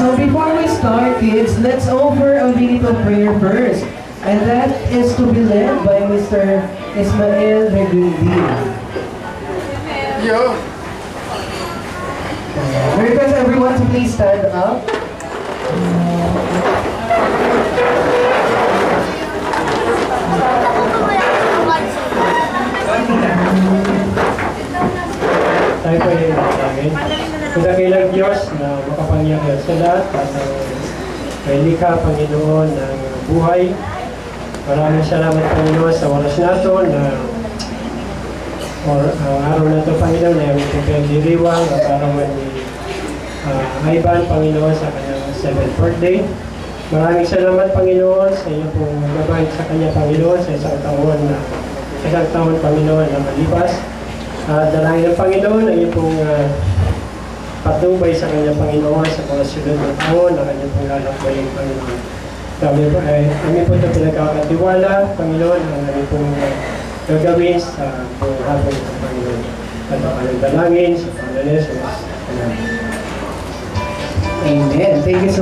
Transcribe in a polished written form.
So before we start, kids, let's offer a minute of prayer first. And that is to be led by Mr. Ismael Regundi. Yo! We request everyone to please stand up. Tayo po yung namin. Kung dakilang Diyos na makapangyarihan sa lahat at may likha, Panginoon, ng buhay. Maraming salamat, Panginoon, sa oras na ito na araw na ito, Panginoon, na aming pagkandiriwang at arawan ni Ivan, Panginoon, sa kanyang 7th birthday. Maraming salamat, Panginoon, sa iyo pong gabay sa kanya, Panginoon, sa isang taon, Panginoon, na malipas. Dalangin ng Panginoon ang iyong pong patnubay sa kanya, Panginoon, sa mga sunod na taon na kanyang pong lalakbayin, Panginoon. Kami po ito pinagkakatiwala, Panginoon, ang aming pong gagawin sa buong hapon ng Panginoon. At ang dalangin sa Panginoon. Amen. Thank you so